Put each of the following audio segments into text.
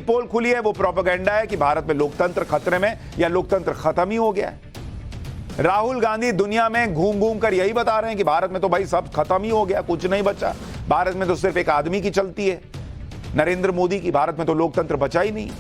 पोल खुली है वो प्रोपेगेंडा है कि भारत में लोकतंत्र खतरे में या लोकतंत्र खत्म ही हो गया है। राहुल गांधी दुनिया में घूम घूम कर यही बता रहे हैं कि भारत में तो भाई सब खत्म ही हो गया, कुछ नहीं बचा, भारत में तो सिर्फ एक आदमी की चलती है, नरेंद्र मोदी की, भारत में तो लोकतंत्र बचा ही नहीं।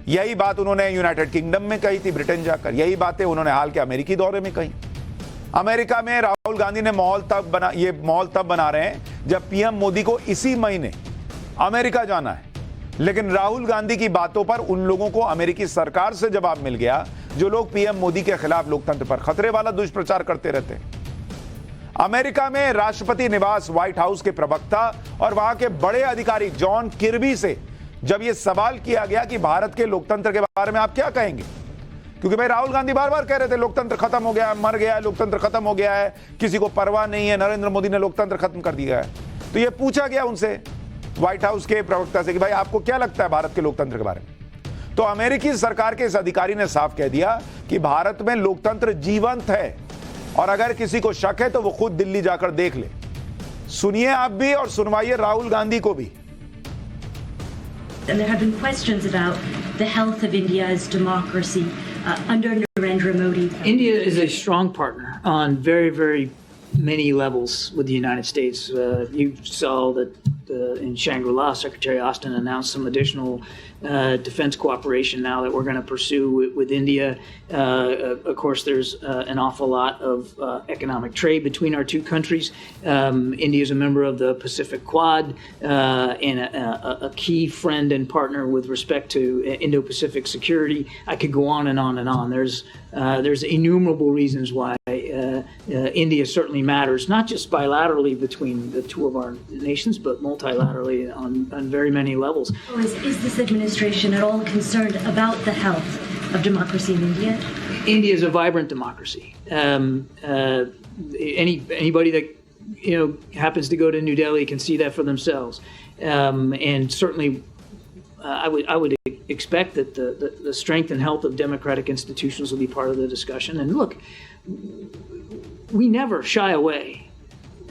यही बात उन्होंने यूनाइटेड किंगडम में कही थी, ब्रिटेन जाकर, यही बातें उन्होंने हाल के अमेरिकी दौरे में कही। अमेरिका में राहुल गांधी ने माहौल तब बना रहे हैं जब पीएम मोदी को इसी महीने अमेरिका जाना है, लेकिन राहुल गांधी की बातों पर उन लोगों को अमेरिकी सरकार से जवाब मिल गया जो लोग पीएम मोदी के खिलाफ लोकतंत्र पर खतरे वाला दुष्प्रचार करते रहते हैं। अमेरिका में राष्ट्रपति निवास व्हाइट हाउस के प्रवक्ता और वहां के बड़े अधिकारी जॉन किर्बी से जब यह सवाल किया गया कि भारत के लोकतंत्र के बारे में आप क्या कहेंगे, क्योंकि भाई राहुल गांधी बार बार कह रहे थे लोकतंत्र खत्म हो गया, मर गया, लोकतंत्र खत्म हो गया है, किसी को परवाह नहीं है, नरेंद्र मोदी ने लोकतंत्र खत्म कर दिया है। तो यह पूछा गया उनसे व्हाइट हाउस के प्रवक्ता से कि भाई आपको क्या लगता है भारत के लोकतंत्र के बारे में। तो अमेरिकी सरकार के इस अधिकारी ने साफ कह दिया कि भारत में लोकतंत्र जीवंत है और अगर किसी को शक है तो वो खुद दिल्ली जाकर देख ले। सुनिए आप भी और सुनवाइए राहुल गांधी को भी। And there have been questions about the health of India's democracy under Narendra Modi. India is a strong partner on very, very many levels with the United States. You saw that in Shangri-La, Secretary Austin announced some additional defense cooperation now that we're going to pursue with India. Of course, there's an awful lot of economic trade between our two countries. India is a member of the Pacific Quad and a key friend and partner with respect to Indo-Pacific security. I could go on and on and on. There's innumerable reasons why India certainly matters, not just bilaterally between the two of our nations, but multilaterally on very many levels. Is this administration at all concerned about the health of democracy in India? India is a vibrant democracy. Anybody that happens to go to New Delhi can see that for themselves, and certainly. I would expect that the strength and health of democratic institutions will be part of the discussion. And look, we never shy away.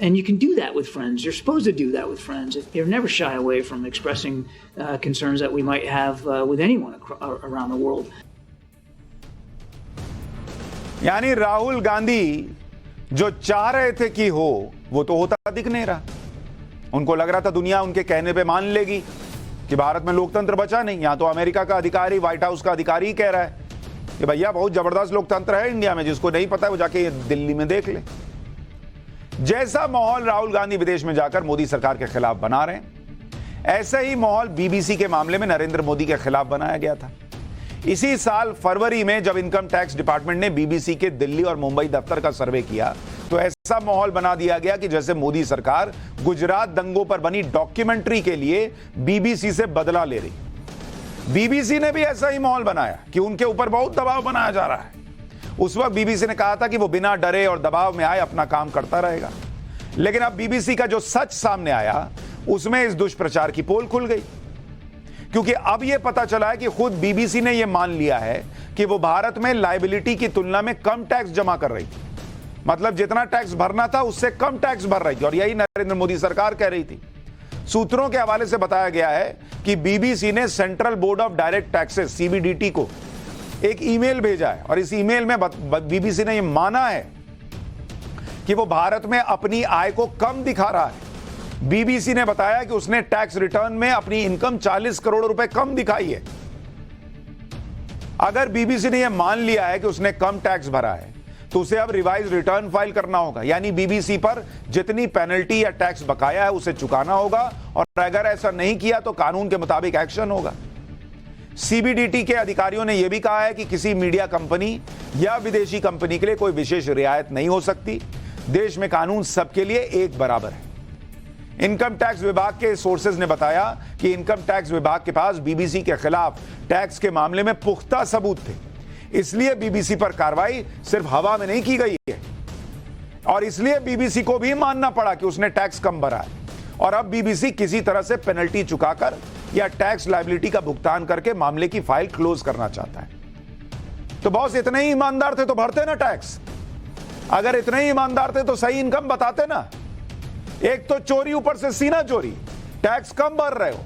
And you can do that with friends. You're supposed to do that with friends. You're never shy away from expressing concerns that we might have with anyone around the world. यानी राहुल गांधी जो चाह रहे थे कि हो वो तो होता दिख नहीं रहा। उनको लग रहा था दुनिया उनके कहने पे मान लेगी कि भारत में लोकतंत्र बचा नहीं। यहां तो अमेरिका का अधिकारी, व्हाइट हाउस का अधिकारी ही कह रहा है कि भैया बहुत जबरदस्त लोकतंत्र है इंडिया में, जिसको नहीं पता है वो जाके दिल्ली में देख ले। जैसा माहौल राहुल गांधी विदेश में जाकर मोदी सरकार के खिलाफ बना रहे हैं, ऐसा ही माहौल बीबीसी के मामले में नरेंद्र मोदी के खिलाफ बनाया गया था। इसी साल फरवरी में जब इनकम टैक्स डिपार्टमेंट ने बीबीसी के दिल्ली और मुंबई दफ्तर का सर्वे किया तो ऐसा माहौल बना दिया गया कि जैसे मोदी सरकार गुजरात दंगों पर बनी डॉक्यूमेंट्री के लिए बीबीसी से बदला ले रही। बीबीसी ने भी ऐसा ही माहौल बनाया कि उनके ऊपर बहुत दबाव बनाया जा रहा है। उस वक्त बीबीसी ने कहा था कि वो बिना डरे और दबाव में आए अपना काम करता रहेगा, लेकिन अब बीबीसी का जो सच सामने आया उसमें इस दुष्प्रचार की पोल खुल गई, क्योंकि अब यह पता चला है कि खुद बीबीसी ने यह मान लिया है कि वो भारत में लायबिलिटी की तुलना में कम टैक्स जमा कर रही थी। मतलब जितना टैक्स भरना था उससे कम टैक्स भर रही थी, और यही नरेंद्र मोदी सरकार कह रही थी। सूत्रों के हवाले से बताया गया है कि बीबीसी ने central board of direct taxes CBDT को एक ईमेल भेजा है, और इस ईमेल में बीबीसी ने यह माना है कि वो भारत में अपनी आय को कम दिखा रहा है। बीबीसी ने बताया कि उसने टैक्स रिटर्न में अपनी इनकम 40 करोड़ रुपए कम दिखाई है। अगर बीबीसी ने यह मान लिया है कि उसने कम टैक्स भरा है तो उसे अब रिवाइज रिटर्न फाइल करना होगा, यानी बीबीसी पर जितनी पेनल्टी या टैक्स बकाया है उसे चुकाना होगा, और अगर ऐसा नहीं किया तो कानून के मुताबिक एक्शन होगा। सीबीडीटी के अधिकारियों ने यह भी कहा है कि किसी मीडिया कंपनी या विदेशी कंपनी के लिए कोई विशेष रियायत नहीं हो सकती। देश में कानून सबके लिए एक बराबर है। इनकम टैक्स विभाग के सोर्सेज ने बताया कि इनकम टैक्स विभाग के पास बीबीसी के खिलाफ टैक्स के मामले में पुख्ता सबूत थे, इसलिए बीबीसी पर कार्रवाई सिर्फ हवा में नहीं की गई है, और इसलिए बीबीसी को भी मानना पड़ा कि उसने टैक्स कम भरा है, और अब बीबीसी किसी तरह से पेनल्टी चुकाकर या टैक्स लायबिलिटी का भुगतान करके मामले की फाइल क्लोज करना चाहता है। तो बॉस इतने ही ईमानदार थे तो भरते ना टैक्स। अगर इतने ही ईमानदार थे तो सही इनकम बताते ना। एक तो चोरी, ऊपर से सीना चोरी, टैक्स कम भर रहे हो,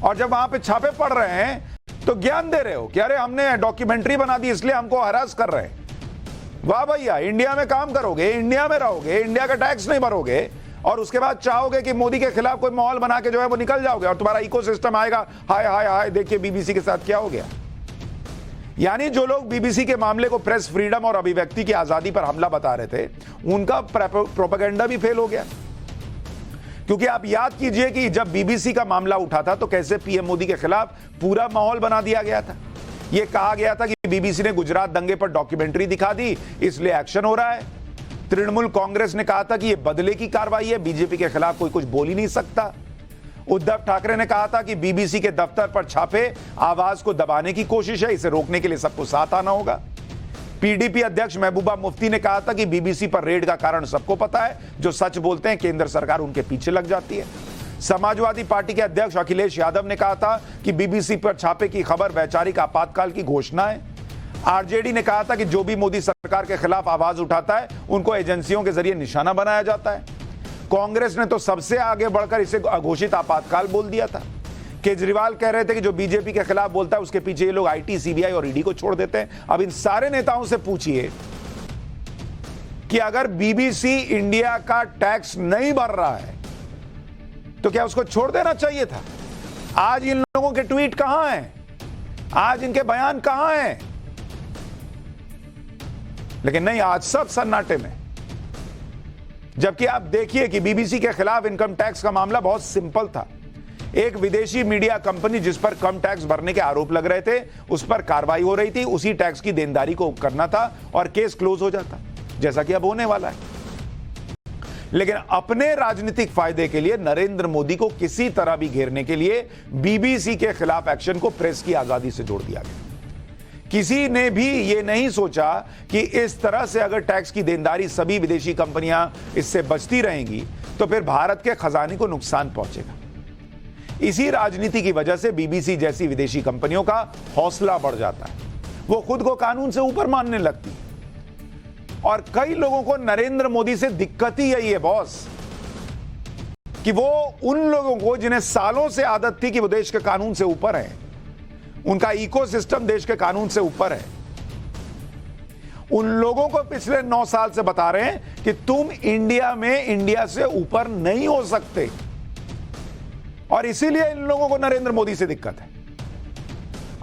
और जब वहां पे छापे पड़ रहे हैं तो ज्ञान दे रहे हो कि अरे हमने डॉक्यूमेंट्री बना दी इसलिए हमको हरास कर रहे हैं। वाह भैया, इंडिया में काम करोगे, इंडिया में रहोगे, इंडिया का टैक्स नहीं भरोगे और उसके बाद चाहोगे कि मोदी के खिलाफ कोई माहौल बना के जो है वो निकल जाओगे और तुम्हारा इकोसिस्टम आएगा, हाय हाय हाय देखिए बीबीसी के साथ क्या हो गया। यानी जो लोग बीबीसी के मामले को प्रेस फ्रीडम और अभिव्यक्ति की आजादी पर हमला बता रहे थे, उनका प्रोपेगेंडा भी फेल हो गया। क्योंकि आप याद कीजिए कि जब बीबीसी का मामला उठा था तो कैसे पीएम मोदी के खिलाफ पूरा माहौल बना दिया गया था। यह कहा गया था कि बीबीसी ने गुजरात दंगे पर डॉक्यूमेंट्री दिखा दी इसलिए एक्शन हो रहा है। तृणमूल कांग्रेस ने कहा था कि यह बदले की कार्रवाई है, बीजेपी के खिलाफ कोई कुछ बोल ही नहीं सकता। उद्धव ठाकरे ने कहा था कि बीबीसी के दफ्तर पर छापे आवाज को दबाने की कोशिश है, इसे रोकने के लिए सबको साथ आना होगा। पीडीपी अध्यक्ष महबूबा मुफ्ती ने कहा था कि बीबीसी पर रेड का कारण सबको पता है, जो सच बोलते हैं केंद्र सरकार उनके पीछे लग जाती है। समाजवादी पार्टी के अध्यक्ष अखिलेश यादव ने कहा था कि बीबीसी पर छापे की खबर वैचारिक आपातकाल की घोषणा है। आरजेडी ने कहा था कि जो भी मोदी सरकार के खिलाफ आवाज उठाता है उनको एजेंसियों के जरिए निशाना बनाया जाता है। कांग्रेस ने तो सबसे आगे बढ़कर इसे अघोषित आपातकाल बोल दिया था। केजरीवाल कह रहे थे कि जो बीजेपी के खिलाफ बोलता है उसके पीछे ये लोग आईटी, सीबीआई और ईडी को छोड़ देते हैं। अब इन सारे नेताओं से पूछिए कि अगर बीबीसी इंडिया का टैक्स नहीं भर रहा है तो क्या उसको छोड़ देना चाहिए था? आज इन लोगों के ट्वीट कहां हैं? आज इनके बयान कहां हैं? लेकिन नहीं, आज सब सन्नाटे में। जबकि आप देखिए कि बीबीसी के खिलाफ इनकम टैक्स का मामला बहुत सिंपल था। एक विदेशी मीडिया कंपनी जिस पर कम टैक्स भरने के आरोप लग रहे थे, उस पर कार्रवाई हो रही थी, उसी टैक्स की देनदारी को करना था और केस क्लोज हो जाता, जैसा कि अब होने वाला है। लेकिन अपने राजनीतिक फायदे के लिए नरेंद्र मोदी को किसी तरह भी घेरने के लिए बीबीसी के खिलाफ एक्शन को प्रेस की आजादी से जोड़ दिया गया। किसी ने भी यह नहीं सोचा कि इस तरह से अगर टैक्स की देनदारी सभी विदेशी कंपनियां इससे बचती रहेंगी तो फिर भारत के खजाने को नुकसान पहुंचेगा। इसी राजनीति की वजह से बीबीसी जैसी विदेशी कंपनियों का हौसला बढ़ जाता है, वो खुद को कानून से ऊपर मानने लगती है। और कई लोगों को नरेंद्र मोदी से दिक्कत ही यही है बॉस, कि वो उन लोगों को जिन्हें सालों से आदत थी कि वो देश के कानून से ऊपर है, उनका इकोसिस्टम देश के कानून से ऊपर है, उन लोगों को पिछले 9 साल से बता रहे हैं कि तुम इंडिया में इंडिया से ऊपर नहीं हो सकते। और इसीलिए इन लोगों को नरेंद्र मोदी से दिक्कत है।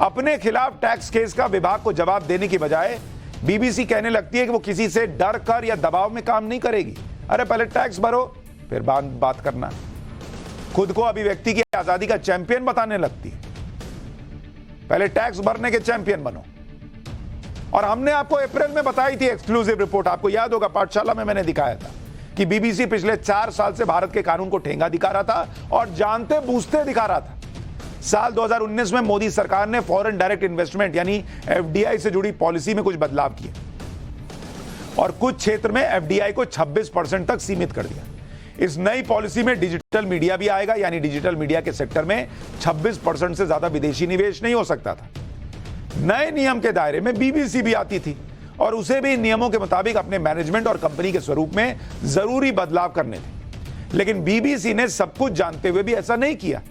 अपने खिलाफ टैक्स केस का विभाग को जवाब देने की बजाय बीबीसी कहने लगती है कि वो किसी से डर कर या दबाव में काम नहीं करेगी। अरे पहले टैक्स भरो फिर बात करना। खुद को अभिव्यक्ति की आजादी का चैंपियन बताने लगती है, पहले टैक्स भरने के चैंपियन बनो। और हमने आपको अप्रैल में बताई थी एक्सक्लूसिव रिपोर्ट, आपको याद होगा पाठशाला में मैंने दिखाया था कि बीबीसी पिछले 4 साल से भारत के कानून को ठेंगा दिखा रहा था और जानते बूझते दिखा रहा था। साल 2019 में मोदी सरकार ने फॉरेन डायरेक्ट इन्वेस्टमेंट यानी एफडीआई से जुड़ी पॉलिसी में कुछ बदलाव किए और कुछ क्षेत्र में एफडीआई को 26% तक सीमित कर दिया। इस नई पॉलिसी में डिजिटल मीडिया भी आएगा, यानी डिजिटल मीडिया के सेक्टर में 26% से ज्यादा विदेशी निवेश नहीं हो सकता था। नए नियम के दायरे में बीबीसी भी आती थी और उसे भी इन नियमों के मुताबिक अपने मैनेजमेंट और कंपनी के स्वरूप में जरूरी बदलाव करने थे। लेकिन बीबीसी ने सब कुछ जानते हुए भी ऐसा नहीं किया।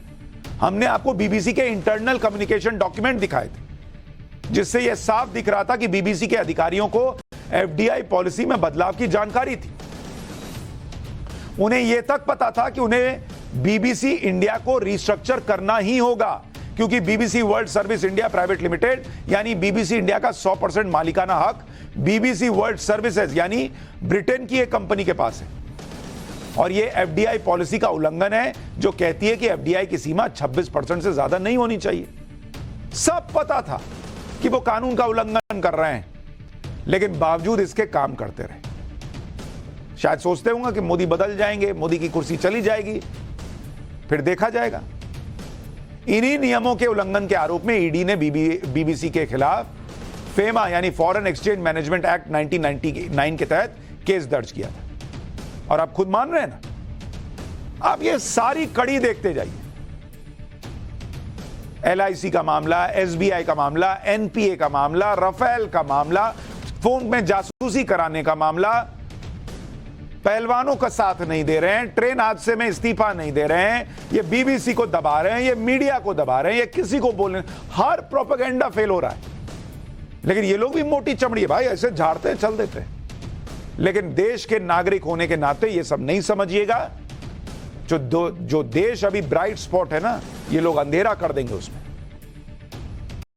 हमने आपको बीबीसी के इंटरनल कम्युनिकेशन डॉक्यूमेंट दिखाए थे, जिससे यह साफ दिख रहा था कि बीबीसी के अधिकारियों को एफडीआई पॉलिसी में बदलाव की जानकारी थी। उन्हें यह तक पता था कि उन्हें बीबीसी इंडिया को रिस्ट्रक्चर करना ही होगा, क्योंकि BBC world service India private limited यानी बीबीसी इंडिया का 100% मालिकाना हक बीबीसी वर्ल्ड सर्विसेज यानी ब्रिटेन की एक कंपनी के पास है। और यह एफडीआई पॉलिसी का उल्लंघन है, जो कहती है कि एफडीआई की सीमा 26% से ज्यादा नहीं होनी चाहिए। सब पता था कि वो कानून का उल्लंघन कर रहे हैं, लेकिन बावजूद इसके काम करते रहे। शायद सोचते होंगे कि मोदी बदल जाएंगे, मोदी की कुर्सी चली जाएगी, फिर देखा जाएगा। इन्हीं नियमों के उल्लंघन के आरोप में ईडी ने बीबीसी के खिलाफ फेमा यानी फॉरेन एक्सचेंज मैनेजमेंट एक्ट 1999 के तहत केस दर्ज किया था। और आप खुद मान रहे हैं ना, आप ये सारी कड़ी देखते जाइए। एलआईसी का मामला, एसबीआई का मामला, एनपीए का मामला, राफेल का मामला, फोन में जासूसी कराने का मामला, पहलवानों का साथ नहीं दे रहे हैं, ट्रेन हादसे में इस्तीफा नहीं दे रहे हैं, ये बीबीसी को दबा रहे हैं, ये मीडिया को दबा रहे हैं, ये किसी को बोल रहे हैं, हर प्रोपेगेंडा फेल हो रहा है। लेकिन ये लोग भी मोटी चमड़ी है भाई, ऐसे झाड़ते हैं चल देते हैं। लेकिन देश के नागरिक होने के नाते ये सब नहीं समझिएगा। जो देश अभी ब्राइट स्पॉट है ना, ये लोग अंधेरा कर देंगे उसमें।